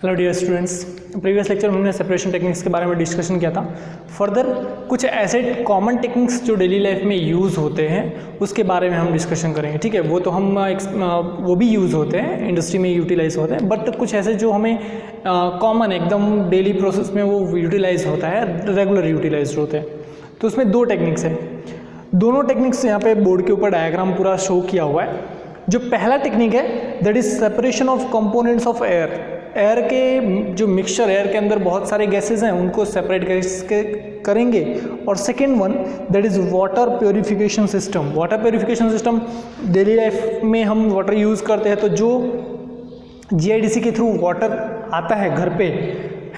Hello dear students, previous lecture में हमने separation techniques के बारे में डिस्कशन किया था। फर्दर कुछ ऐसे कॉमन टेक्निक्स जो डेली लाइफ में यूज़ होते हैं उसके बारे में हम डिस्कशन करेंगे। ठीक है, वो तो हम वो भी यूज़ होते हैं, इंडस्ट्री में यूटिलाइज होते हैं, बट कुछ ऐसे जो हमें कॉमन एकदम डेली प्रोसेस में वो यूटिलाइज होता है, रेगुलर यूटिलाइज होते हैं। तो उसमें दो टेक्निक्स हैं। दोनों टेक्निक्स यहाँ पे बोर्ड के ऊपर डायग्राम पूरा शो किया हुआ है। जो पहला टेक्निक है that is separation of components of air. Air के जो मिक्सचर, एयर के अंदर बहुत सारे गैसेज हैं, उनको सेपरेट करेंगे। और second one that is water purification system. Water purification system daily life में हम वाटर यूज़ करते हैं, तो जो जीआईडीसी के थ्रू वाटर आता है घर पे,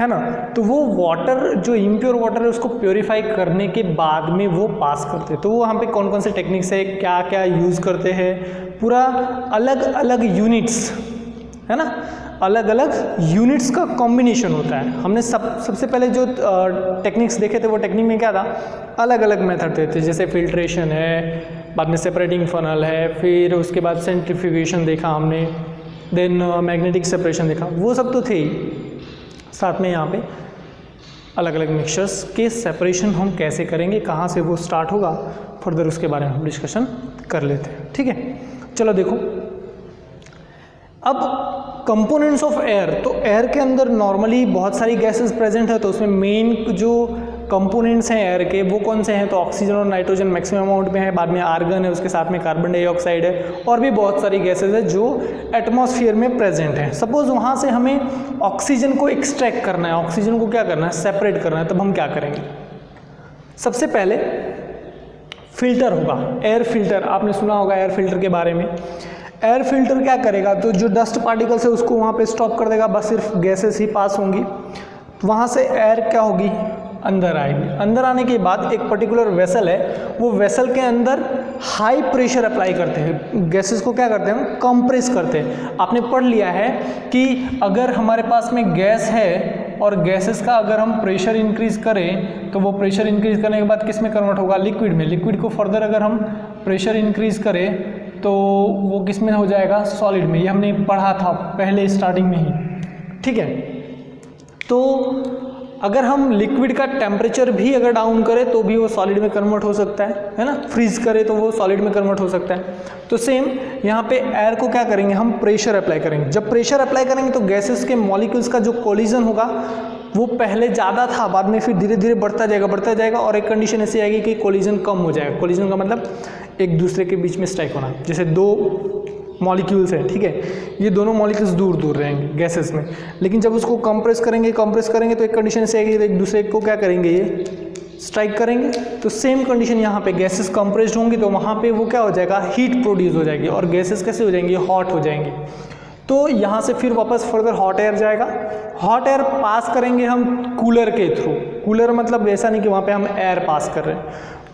है ना, तो वो वाटर जो इम्प्योर वाटर है उसको प्योरीफाई करने के बाद में वो पास करते हैं। तो वहाँ पे कौन कौन से टेक्निक्स है, क्या क्या यूज़ करते हैं, पूरा अलग अलग यूनिट्स, है ना, अलग अलग यूनिट्स का कॉम्बिनेशन होता है। हमने सबसे पहले जो टेक्निक्स देखे थे वो टेक्निक में क्या था, अलग अलग मेथड थे, जैसे फिल्ट्रेशन है, बाद में सेपरेटिंग फनल है, फिर उसके बाद सेंट्रीफ्यूगेशन देखा हमने, देन मैग्नेटिक सेपरेशन देखा, वो सब तो थे ही। साथ में यहाँ पे अलग अलग मिक्सचर्स के सेपरेशन हम कैसे करेंगे, कहाँ से वो स्टार्ट होगा, फर्दर उसके बारे में हम डिस्कशन कर लेते हैं। ठीक है, चलो देखो अब कंपोनेंट्स ऑफ एयर। तो एयर के अंदर नॉर्मली बहुत सारी गैसेस प्रेजेंट है, तो उसमें मेन जो कंपोनेंट्स हैं एयर के वो कौन से हैं, तो ऑक्सीजन और नाइट्रोजन मैक्सिमम अमाउंट में है, बाद में आर्गन है, उसके साथ में कार्बन डाइऑक्साइड है, और भी बहुत सारी गैसेज है जो एटमॉस्फेयर में प्रेजेंट हैं। सपोज वहाँ से हमें ऑक्सीजन को एक्सट्रैक्ट करना है, ऑक्सीजन को क्या करना है, सेपरेट करना है, तब हम क्या करेंगे, सबसे पहले फिल्टर होगा, एयर फिल्टर। आपने सुना होगा एयर फिल्टर के बारे में। एयर फिल्टर क्या करेगा, तो जो डस्ट पार्टिकल्स है उसको वहाँ पे स्टॉप कर देगा, बस सिर्फ गैसेस ही पास होंगी, वहाँ से एयर क्या होगी, अंदर आएगी। अंदर आने के बाद एक पर्टिकुलर वेसल है, वो वेसल के अंदर हाई प्रेशर अप्लाई करते हैं, गैसेस को क्या करते हैं, हम कंप्रेस करते हैं। आपने पढ़ लिया है कि अगर हमारे पास में गैस है और गैसेस का अगर हम प्रेशर इंक्रीज करें तो वो प्रेशर इंक्रीज करने के बाद किस में कन्वर्ट होगा, लिक्विड में। लिक्विड को फर्दर अगर हम प्रेशर इंक्रीज करें तो वो किस में हो जाएगा, सॉलिड में। ये हमने पढ़ा था पहले स्टार्टिंग में ही। ठीक है, तो अगर हम लिक्विड का टेम्परेचर भी अगर डाउन करें तो भी वो सॉलिड में कन्वर्ट हो सकता है ना, फ्रीज करें तो वो सॉलिड में कन्वर्ट हो सकता है। तो सेम यहाँ पे एयर को क्या करेंगे, हम प्रेशर अप्लाई करेंगे। जब प्रेशर अप्लाई करेंगे तो गैसेस के मॉलिक्यूल्स का जो कोलिजन होगा वो पहले ज़्यादा था, बाद में फिर धीरे धीरे बढ़ता जाएगा, और एक कंडीशन ऐसी आएगी कि कोलिजन कम हो जाएगा। कोलिजन का मतलब एक दूसरे के बीच में स्ट्राइक होना। जैसे दो मॉलिक्यूल्स हैं, ठीक है, ये दोनों मॉलिक्यूल्स दूर दूर रहेंगे गैसेस में, लेकिन जब उसको कंप्रेस करेंगे तो एक कंडीशन ऐसी आएगी, तो एक दूसरे को क्या करेंगे, ये स्ट्राइक करेंगे। तो सेम कंडीशन यहाँ पे गैसेस कंप्रेस्ड होंगी तो वहाँ पे वो क्या हो जाएगा, हीट प्रोड्यूस हो जाएगी, और गैसेस कैसे हो जाएंगी, हॉट हो जाएंगे। तो यहाँ से फिर वापस फर्दर हॉट एयर जाएगा। हॉट एयर पास करेंगे हम कूलर के थ्रू। कूलर मतलब ऐसा नहीं कि वहाँ पे हम एयर पास कर रहे हैं,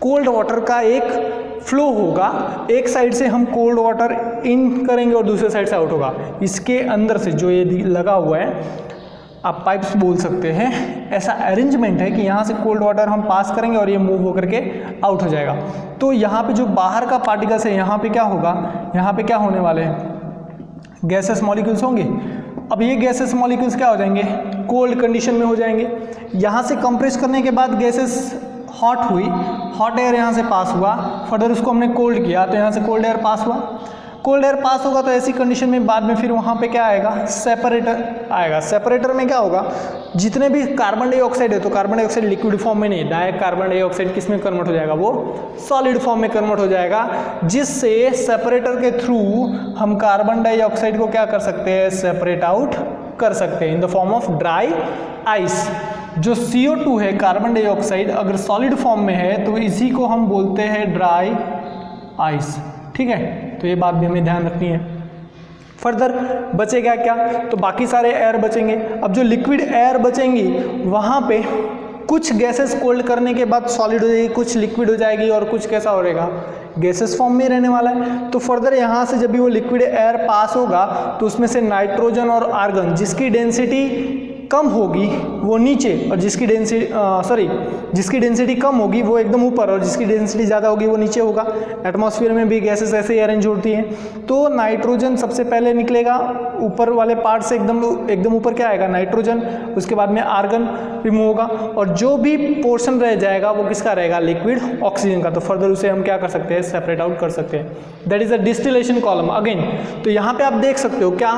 कोल्ड वाटर का एक फ्लो होगा, एक साइड से हम कोल्ड वाटर इन करेंगे और दूसरे साइड से आउट होगा। इसके अंदर से जो ये लगा हुआ है, आप पाइप्स बोल सकते हैं, ऐसा अरेंजमेंट है कि यहाँ से कोल्ड वाटर हम पास करेंगे और ये मूव होकर के आउट हो जाएगा। तो यहाँ पे जो बाहर का पार्टिकल्स है, यहाँ पे क्या होगा, यहाँ पे क्या होने वाले हैं, गैसेस मॉलिक्यूल्स होंगे। अब ये गैसेस मॉलिक्यूल्स क्या हो जाएंगे, कोल्ड कंडीशन में हो जाएंगे। यहाँ से कंप्रेस करने के बाद गैसेस हॉट हुई, हॉट एयर यहाँ से पास हुआ, फर्दर उसको हमने कोल्ड किया तो यहाँ से कोल्ड एयर पास हुआ। कोल्ड एयर पास होगा तो ऐसी कंडीशन में बाद में फिर वहाँ पे क्या आएगा, सेपरेटर आएगा। सेपरेटर में क्या होगा, जितने भी कार्बन डाइऑक्साइड है, तो कार्बन डाइऑक्साइड लिक्विड फॉर्म में नहीं, डायरेक्ट कार्बन डाइऑक्साइड किस में कन्वर्ट हो जाएगा, वो सॉलिड फॉर्म में कन्वर्ट हो जाएगा, जिससे सेपरेटर के थ्रू हम कार्बन डाइऑक्साइड को क्या कर सकते हैं, सेपरेट आउट कर सकते हैं in the form of dry ice. जो CO2 है, कार्बन डाइऑक्साइड, अगर सॉलिड फॉर्म में है तो इसी को हम बोलते हैं ड्राई आइस। ठीक है, तो ये बात भी हमें ध्यान रखनी है। फर्दर बचेगा क्या, तो बाकी सारे एयर बचेंगे। अब जो लिक्विड एयर बचेंगी वहाँ पे कुछ गैसेस कोल्ड करने के बाद सॉलिड हो जाएगी, कुछ लिक्विड हो जाएगी, और कुछ कैसा हो रहेगा, गैसेस फॉर्म में रहने वाला है। तो फर्दर यहाँ से जब भी वो लिक्विड एयर पास होगा तो उसमें से नाइट्रोजन और आर्गन, जिसकी डेंसिटी कम होगी वो नीचे, और जिसकी डेंसिटी कम होगी वो एकदम ऊपर, और जिसकी डेंसिटी ज़्यादा होगी वो नीचे होगा। एटमॉस्फेयर में भी गैसेस ऐसे ही अरेंज होती हैं। तो नाइट्रोजन सबसे पहले निकलेगा ऊपर वाले पार्ट से, एकदम ऊपर क्या आएगा, नाइट्रोजन, उसके बाद में आर्गन रिमूव होगा, और जो भी पोर्शन रह जाएगा वो किसका रहेगा, लिक्विड ऑक्सीजन का। तो फर्दर उसे हम क्या कर सकते हैं, सेपरेट आउट कर सकते हैं। That is a distillation column again. तो यहाँ पे आप देख सकते हो क्या,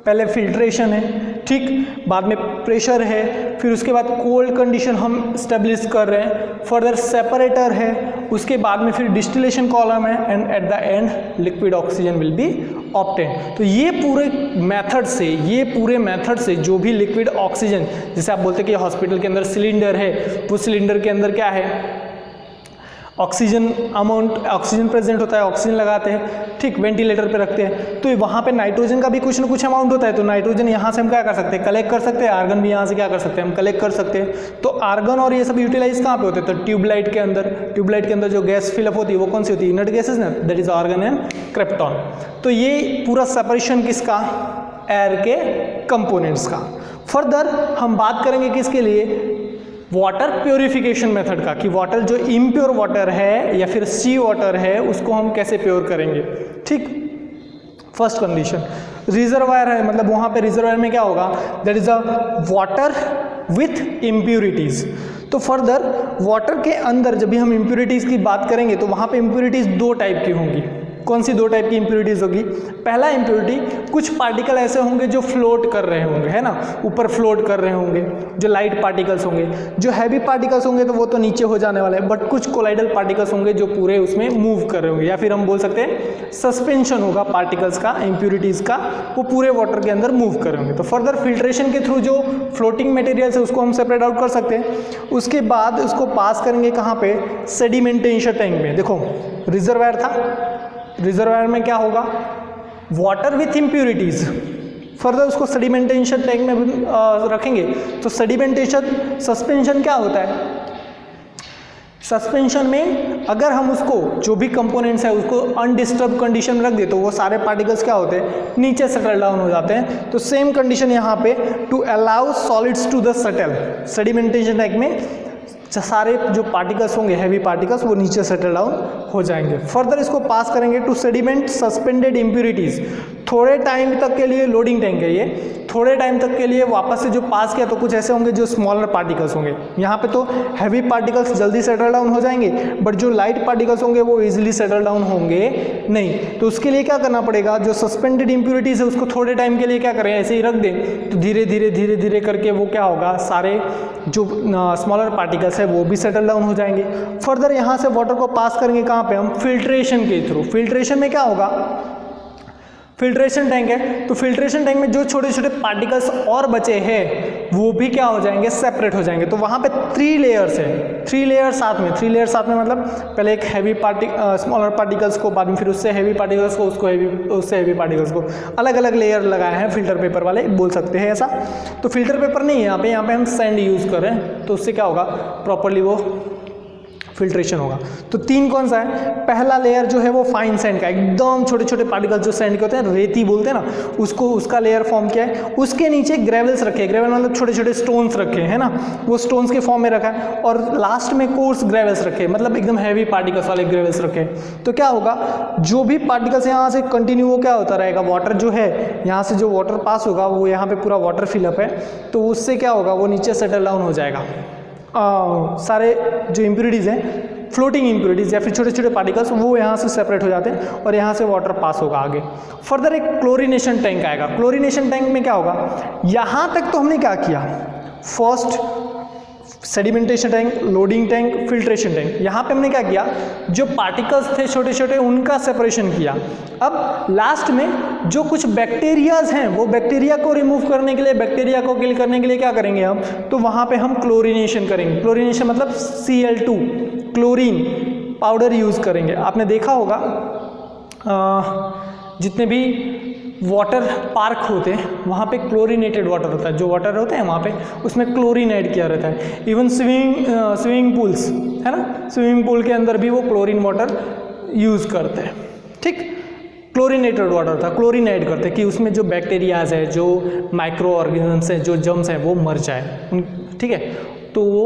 पहले फिल्ट्रेशन है, ठीक, बाद में प्रेशर है, फिर उसके बाद कोल्ड कंडीशन हम स्टेब्लिश कर रहे हैं, फर्दर सेपरेटर है, उसके बाद में फिर डिस्टिलेशन कॉलम है, and at the end liquid oxygen will be obtain. तो ये पूरे मेथड से जो भी लिक्विड ऑक्सीजन, जैसे आप बोलते हैं कि हॉस्पिटल के अंदर सिलेंडर है, वो सिलेंडर के अंदर क्या है, ऑक्सीजन प्रेजेंट होता है, ऑक्सीजन लगाते हैं, ठीक, वेंटिलेटर पे रखते हैं, तो वहाँ पे नाइट्रोजन का भी कुछ ना कुछ अमाउंट होता है। तो नाइट्रोजन यहाँ से हम क्या कर सकते हैं, कलेक्ट कर सकते हैं, आर्गन भी यहाँ से क्या कर सकते हैं, हम कलेक्ट कर सकते हैं। तो आर्गन और ये सब यूटिलाइज कहाँ पे होते हैं, तो ट्यूबलाइट के अंदर जो गैस फिलअप होती है वो कौन सी होती है, इनर्ट गैसेज ना, that is argon and krypton. तो ये पूरा सेपरेशन किसका, एयर के कंपोनेंट्स का। फर्दर हम बात करेंगे किसके लिए, वाटर प्योरिफिकेशन मेथड का, कि वाटर जो इम्प्योर वाटर है या फिर सी वाटर है उसको हम कैसे प्योर करेंगे, ठीक। फर्स्ट कंडीशन रिजर्वायर है, मतलब वहाँ पे रिजर्वायर में क्या होगा, that is a water with impurities. तो फर्दर वाटर के अंदर जब भी हम इम्प्यूरिटीज़ की बात करेंगे तो वहाँ पे इम्प्यूरिटीज़ दो टाइप की होंगी। कौन सी दो टाइप की इम्प्यूरिटीज़ होगी, पहला इम्प्यूरिटी, कुछ पार्टिकल ऐसे होंगे जो फ्लोट कर रहे होंगे, है ना, ऊपर फ्लोट कर रहे होंगे, जो लाइट पार्टिकल्स होंगे। जो हैवी पार्टिकल्स होंगे तो वो तो नीचे हो जाने वाले हैं, बट कुछ कोलाइडल पार्टिकल्स होंगे जो पूरे उसमें मूव कर रहे होंगे, या फिर हम बोल सकते हैं सस्पेंशन होगा पार्टिकल्स का, इम्प्यूरिटीज़ का, वो पूरे वाटर के अंदर मूव कर रहे होंगे। तो फर्दर फिल्ट्रेशन के थ्रू जो फ्लोटिंग मटेरियल्स है उसको हम सेपरेट आउट कर सकते हैं। उसके बाद उसको पास करेंगे कहाँ पे, सेडिमेंटेशन टैंक में। देखो रिजर्वायर था, रिजर्वायर में क्या होगा, वाटर विथ इम्प्यूरिटीज़, फर्दर उसको सेडिमेंटेशन टैंक में रखेंगे। तो सेडिमेंटेशन सस्पेंशन क्या होता है, सस्पेंशन में अगर हम उसको जो भी कंपोनेंट्स है उसको अनडिस्टर्ब कंडीशन में रख दे तो वो सारे पार्टिकल्स क्या होते हैं, नीचे सेटल डाउन हो जाते हैं। तो सेम कंडीशन यहाँ पे, to allow solids to the settle, sedimentation tank में सारे जो पार्टिकल्स होंगे, हैवी पार्टिकल्स, वो नीचे सेटल डाउन हो जाएंगे। फर्दर इसको पास करेंगे टू सेडिमेंट सस्पेंडेड इम्प्यूरिटीज़, थोड़े टाइम तक के लिए लोडिंग टैंक है ये, थोड़े टाइम तक के लिए वापस से जो पास किया तो कुछ ऐसे होंगे जो स्मॉलर पार्टिकल्स होंगे। यहाँ पे तो हैवी पार्टिकल्स जल्दी सेटल डाउन हो जाएंगे, बट जो लाइट पार्टिकल्स होंगे वो इजीली सेटल डाउन होंगे नहीं। तो उसके लिए क्या करना पड़ेगा, जो सस्पेंडेड इम्प्यूरिटीज़ है उसको थोड़े टाइम के लिए क्या करें, ऐसे ही रख दें, तो धीरे धीरे करके वो क्या होगा, सारे जो स्मॉलर पार्टिकल्स है वो भी सेटल डाउन हो जाएंगे। फर्दर यहाँ से वाटर को पास करेंगे कहाँ पे, हम फिल्ट्रेशन के थ्रू। फिल्ट्रेशन में क्या होगा, फिल्ट्रेशन टैंक है, तो फिल्ट्रेशन टैंक में जो छोटे छोटे पार्टिकल्स और बचे हैं वो भी क्या हो जाएंगे, सेपरेट हो जाएंगे। तो वहाँ पे 3 लेयर्स है, 3 लेयर साथ में, 3 लेयर साथ में मतलब पहले एक हैवी स्मॉलर पार्टिकल्स को, बाद में फिर उससे हैवी पार्टिकल्स को, उससे हैवी पार्टिकल्स को, अलग अलग लेयर लगाए हैं फिल्टर पेपर वाले, बोल सकते हैं ऐसा। तो फिल्टर पेपर नहीं है यहाँ पे हम सैंड यूज़ कर रहे हैं, तो उससे क्या होगा, प्रॉपरली वो फिल्ट्रेशन होगा। तो 3 कौन सा है, पहला लेयर जो है वो फाइन सैंड का, एकदम छोटे छोटे पार्टिकल्स जो सैंड के होते हैं, रेती बोलते हैं ना, उसको, उसका लेयर फॉर्म किया है। उसके नीचे ग्रेवल्स रखे, ग्रेवल मतलब छोटे छोटे स्टोन्स रखे हैं ना, वो स्टोन्स के फॉर्म में रखा है, और लास्ट में कोर्स ग्रेवल्स रखे, मतलब एकदम हैवी पार्टिकल्स वाले ग्रेवल्स रखे। तो क्या होगा, जो भी पार्टिकल्स यहाँ से कंटिन्यू वो क्या होता रहेगा, वाटर जो है यहाँ से जो वाटर पास होगा वो यहाँ पे पूरा वाटर फिलअप है, तो उससे क्या होगा, वो नीचे सेटल डाउन हो जाएगा। सारे जो इम्प्यूरिटीज़ हैं, फ्लोटिंग इम्प्यूरिटीज़ या फिर छोटे छोटे पार्टिकल्स, वो यहाँ से सेपरेट हो जाते हैं और यहाँ से वाटर पास होगा आगे। फर्दर एक क्लोरीनेशन टैंक आएगा। क्लोरीनेशन टैंक में क्या होगा, यहाँ तक तो हमने क्या किया, first sedimentation tank, loading tank, filtration tank. यहाँ पे हमने क्या किया, जो पार्टिकल्स थे छोटे छोटे उनका सेपरेशन किया। अब लास्ट में जो कुछ बैक्टीरियाज हैं वो बैक्टीरिया को रिमूव करने के लिए, बैक्टीरिया को किल करने के लिए क्या करेंगे हम, तो वहाँ पे हम क्लोरीनेशन करेंगे। क्लोरीनेशन मतलब Cl2 क्लोरीन पाउडर यूज़ करेंगे। आपने देखा होगा जितने भी वाटर पार्क होते हैं वहाँ पे क्लोरीनेटेड वाटर होता है, जो वाटर होते हैं वहाँ पे उसमें क्लोरीन ऐड किया रहता है। इवन स्विमिंग पूल्स है ना, स्विमिंग पूल के अंदर भी वो क्लोरीन वाटर यूज़ करते हैं। ठीक, क्लोरीनेटेड वाटर था, क्लोरीन ऐड करते कि उसमें जो बैक्टीरियाज है, जो माइक्रो ऑर्गेनिजम्स हैं, जो जर्म्स हैं वो मर जाए, ठीक है। तो वो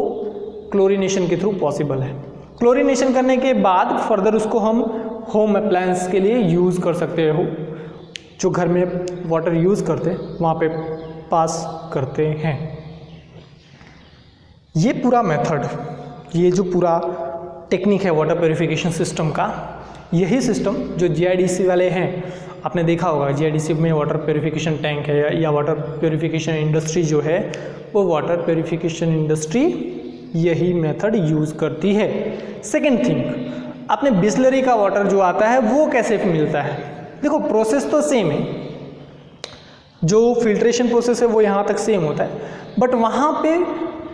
क्लोरीनेशन के थ्रू पॉसिबल है। क्लोरीनेशन करने के बाद फर्दर उसको हम होम अप्लायंस के लिए यूज़ कर सकते हो, जो घर में वाटर यूज़ करते हैं वहाँ पे पास करते हैं। ये पूरा मेथड, ये जो पूरा टेक्निक है वाटर प्योरिफिकेशन सिस्टम का, यही सिस्टम जो जीआईडीसी वाले हैं, आपने देखा होगा जीआईडीसी में वाटर प्योरिफिकेशन टैंक है या वाटर प्योरिफिकेशन इंडस्ट्री जो है, वो वाटर प्योरिफिकेशन इंडस्ट्री यही मेथड यूज़ करती है। सेकेंड थिंग, आपने बिस्लरी का वाटर जो आता है वो कैसे मिलता है? देखो प्रोसेस तो सेम है, जो फिल्ट्रेशन प्रोसेस है वो यहाँ तक सेम होता है, बट वहाँ पे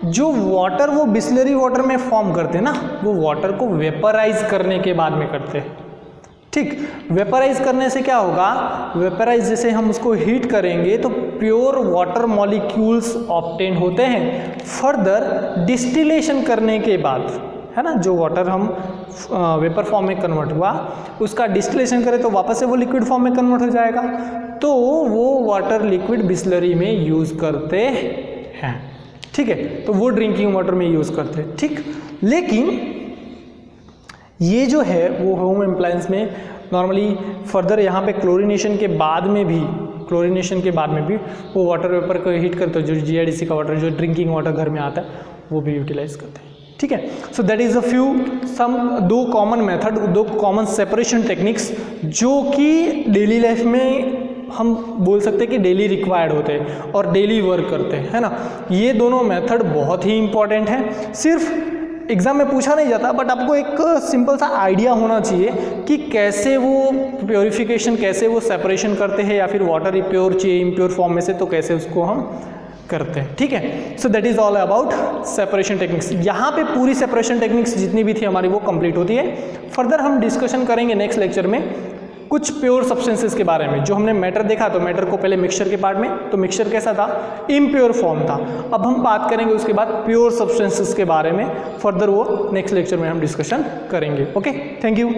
जो वाटर वो बिस्लरी वाटर में फॉर्म करते हैं ना, वो वाटर को वेपराइज करने के बाद में करते हैं, ठीक। वेपराइज करने से क्या होगा, वेपराइज जैसे हम उसको हीट करेंगे तो प्योर वाटर मॉलिक्यूल्स ऑब्टेन होते हैं। फर्दर डिस्टिलेशन करने के बाद, है ना, जो वाटर हम वेपर फॉर्म में कन्वर्ट हुआ उसका डिस्टिलेशन करें तो वापस से वो लिक्विड फॉर्म में कन्वर्ट हो जाएगा, तो वो वाटर लिक्विड बिस्लरी में यूज़ करते हैं, ठीक है। तो वो ड्रिंकिंग वाटर में यूज़ करते हैं, ठीक। लेकिन ये जो है वो होम अप्लायंस में नॉर्मली फर्दर यहाँ पे क्लोरीनेशन के बाद में भी वो वाटर वेपर को हीट करते हैं, जो जीआईडीसी का वाटर, जो ड्रिंकिंग वाटर घर में आता है वो भी यूटिलाइज करते हैं, ठीक है। So that is a few दो कॉमन मेथड, दो कॉमन सेपरेशन टेक्निक्स जो कि डेली लाइफ में हम बोल सकते हैं कि डेली रिक्वायर्ड होते हैं और डेली वर्क करते हैं, है ना। ये दोनों मेथड बहुत ही इंपॉर्टेंट है, सिर्फ एग्ज़ाम में पूछा नहीं जाता, बट आपको एक सिंपल सा आइडिया होना चाहिए कि कैसे वो प्योरिफिकेशन, कैसे वो सेपरेशन करते हैं, या फिर वाटर प्योर चाहिए इम्प्योर फॉर्म में से तो कैसे उसको हम करते हैं, ठीक है। So that is all about separation techniques. यहाँ पे पूरी सेपरेशन टेक्निक्स जितनी भी थी हमारी वो कंप्लीट होती है। फर्दर हम डिस्कशन करेंगे नेक्स्ट लेक्चर में कुछ प्योर सब्सटेंसेस के बारे में। जो हमने मैटर देखा, तो मैटर को पहले मिक्सचर के पार्ट में, तो मिक्सचर कैसा था, इम्प्योर फॉर्म था। अब हम बात करेंगे उसके बाद प्योर सब्सटेंसेस के बारे में, फर्दर वो नेक्स्ट लेक्चर में हम डिस्कशन करेंगे। Okay, thank you.